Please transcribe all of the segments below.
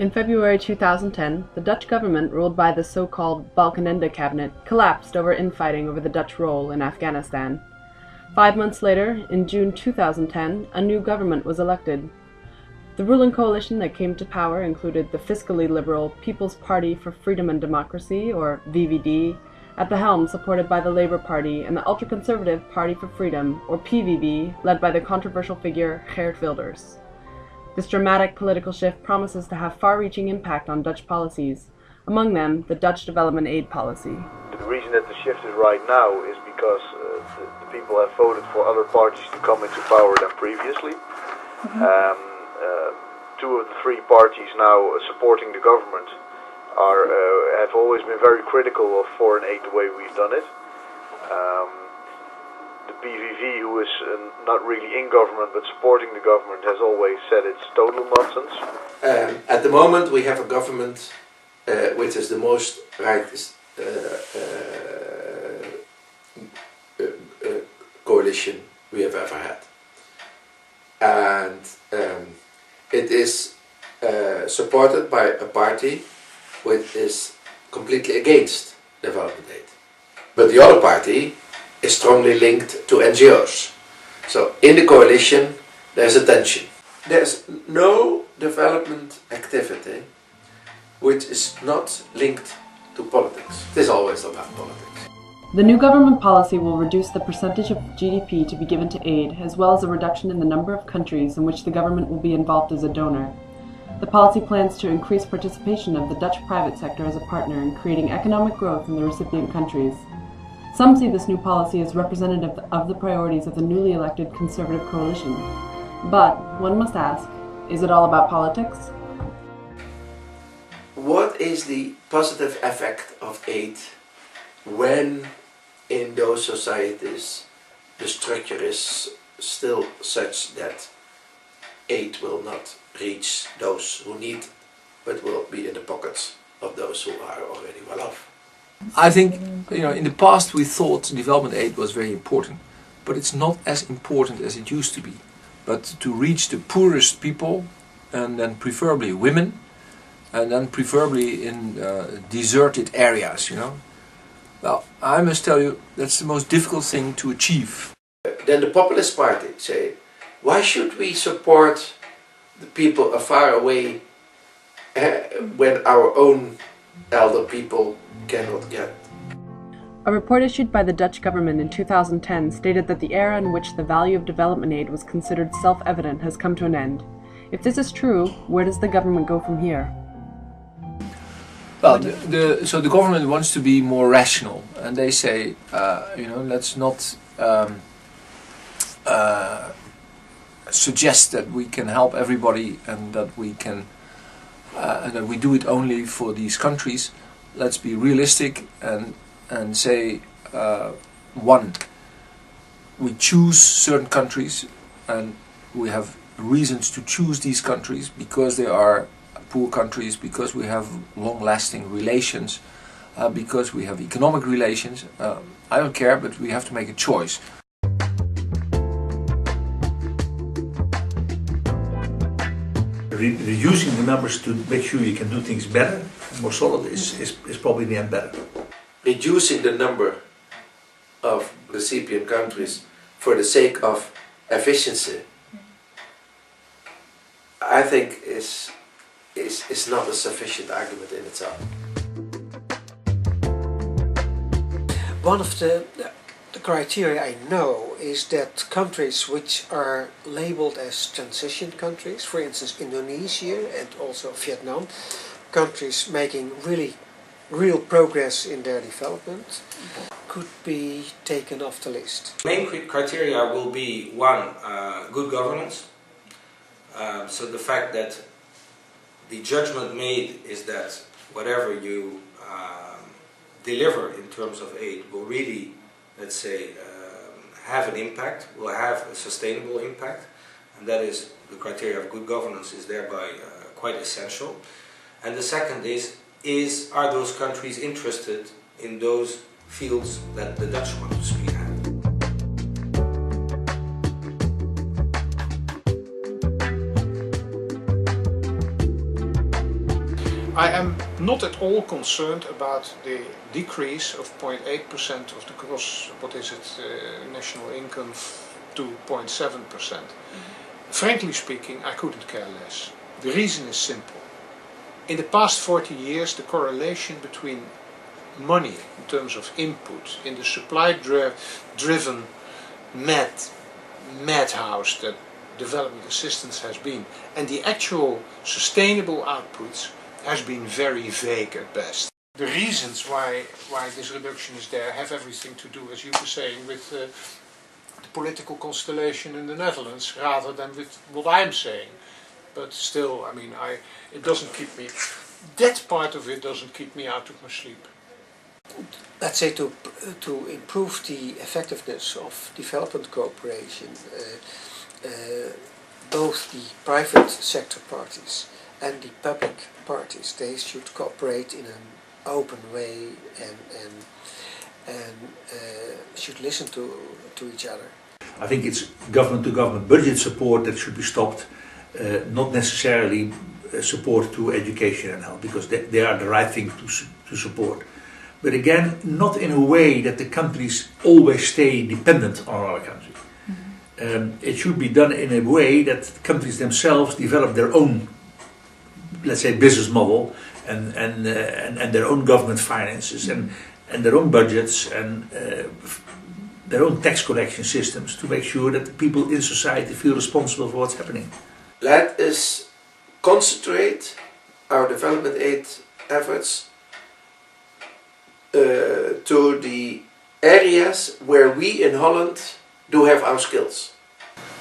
In February 2010, the Dutch government, ruled by the so-called Balkenende cabinet, collapsed over infighting over the Dutch role in Afghanistan. 5 months later, in June 2010, a new government was elected. The ruling coalition that came to power included the fiscally liberal People's Party for Freedom and Democracy, or VVD, at the helm supported by the Labour Party, and the ultra-conservative Party for Freedom, or PVV, led by the controversial figure Geert Wilders. This dramatic political shift promises to have far-reaching impact on Dutch policies, among them the Dutch development aid policy. The reason that the shift is right now is because the people have voted for other parties to come into power than previously. Two of the three parties now supporting the government have always been very critical of foreign aid the way we've done it. The PVV, who is not really in government but supporting the government, has always said it's total nonsense. At the moment we have a government which is the most rightist coalition we have ever had. And it is supported by a party which is completely against development aid. But the other party is strongly linked to NGOs. So in the coalition there's a tension. There's no development activity which is not linked to politics. It is always about politics. The new government policy will reduce the percentage of GDP to be given to aid, as well as a reduction in the number of countries in which the government will be involved as a donor. The policy plans to increase participation of the Dutch private sector as a partner in creating economic growth in the recipient countries. Some see this new policy as representative of the priorities of the newly elected Conservative coalition. But one must ask, is it all about politics? What is the positive effect of aid when in those societies the structure is still such that aid will not reach those who need it, but will be in the pockets of those who are already well off? I think, in the past we thought development aid was very important, but it's not as important as it used to be. But to reach the poorest people, and then preferably women, and then preferably in deserted areas, Well, I must tell you, that's the most difficult thing to achieve. Then the populist party say, why should we support the people far away when our own elder people cannot get? A report issued by the Dutch government in 2010 stated that the era in which the value of development aid was considered self-evident has come to an end. If this is true, where does the government go from here? Well, so the government wants to be more rational, and they say, let's not suggest that we can help everybody and that we can and that we do it only for these countries. Let's be realistic and say, one, we choose certain countries, and we have reasons to choose these countries because they are poor countries, because we have long-lasting relations, because we have economic relations. I don't care, but we have to make a choice. Reducing the numbers to make sure you can do things better, more solid, is probably in the end better. Reducing the number of recipient countries for the sake of efficiency, I think is not a sufficient argument in itself. One of the criteria I know is that countries which are labeled as transition countries, for instance Indonesia and also Vietnam, countries making real progress in their development, could be taken off the list. Main criteria will be one, good governance. So the fact that the judgment made is that whatever you deliver in terms of aid will really, let's say, have an impact, will have a sustainable impact, and that is the criteria of good governance is thereby quite essential. And the second is are those countries interested in those fields that the Dutch want to spearhead? I am not at all concerned about the decrease of 0.8% of the gross, national income to 0.7%. Frankly speaking, I couldn't care less. The reason is simple. In the past 40 years, the correlation between money in terms of input in the supply-driven madhouse that development assistance has been and the actual sustainable outputs has been very vague at best. The reasons why this reduction is there have everything to do, as you were saying, with the political constellation in the Netherlands rather than with what I'm saying. But still, I mean, it doesn't keep me, that part of it doesn't keep me out of my sleep. Let's say to improve the effectiveness of development cooperation, both the private sector parties and the public parties, they should cooperate in an open way and should listen to each other. I think it's government-to-government budget support that should be stopped, not necessarily support to education and health, because they are the right thing to support. But again, not in a way that the countries always stay dependent on our country. It should be done in a way that countries themselves develop their own, let's say, business model and their own government finances and their own budgets and their own tax collection systems to make sure that the people in society feel responsible for what's happening. Let us concentrate our development aid efforts to the areas where we in Holland do have our skills.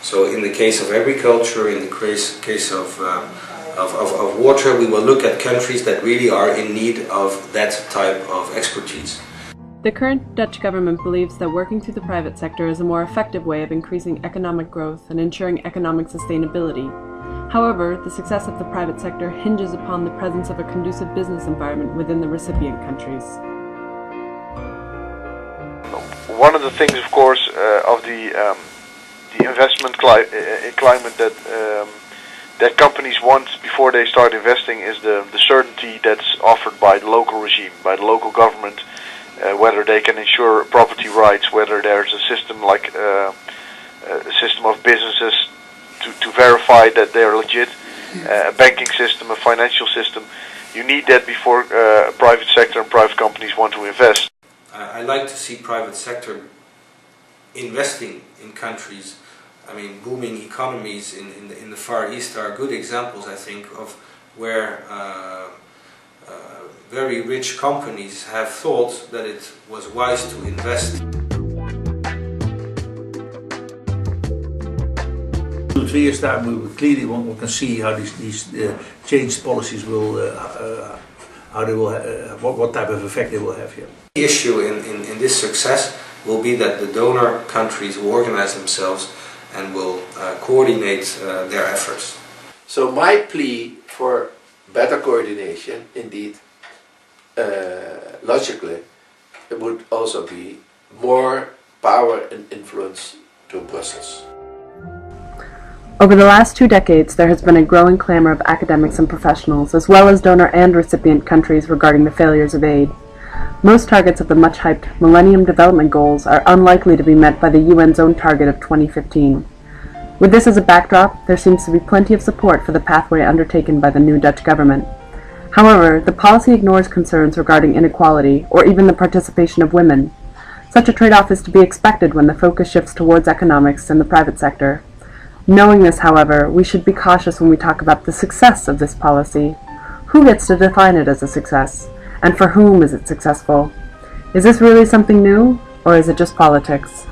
So in the case of agriculture, in the case of water, we will look at countries that really are in need of that type of expertise. The current Dutch government believes that working through the private sector is a more effective way of increasing economic growth and ensuring economic sustainability. However, the success of the private sector hinges upon the presence of a conducive business environment within the recipient countries. One of the things, of course, of the investment climate that companies want before they start investing is the certainty that's offered by the local regime, by the local government, whether they can ensure property rights, whether there's a system like a system of businesses to verify that they're legit, a banking system, a financial system. You need that before private sector and private companies want to invest. I like to see private sector investing in countries. I mean, booming economies in the Far East are good examples, I think, of where very rich companies have thought that it was wise to invest. 2-3 years time, we clearly we can see how these changed policies will, how they will, what type of effect they will have here. The issue in this success will be that the donor countries will organize themselves and will coordinate their efforts. So my plea for better coordination, indeed, logically, it would also be more power and influence to Brussels. Over the last 2 decades, there has been a growing clamor of academics and professionals, as well as donor and recipient countries regarding the failures of aid. Most targets of the much-hyped Millennium Development Goals are unlikely to be met by the UN's own target of 2015. With this as a backdrop, there seems to be plenty of support for the pathway undertaken by the new Dutch government. However, the policy ignores concerns regarding inequality or even the participation of women. Such a trade-off is to be expected when the focus shifts towards economics and the private sector. Knowing this, however, we should be cautious when we talk about the success of this policy. Who gets to define it as a success? And for whom is it successful? Is this really something new, or is it just politics?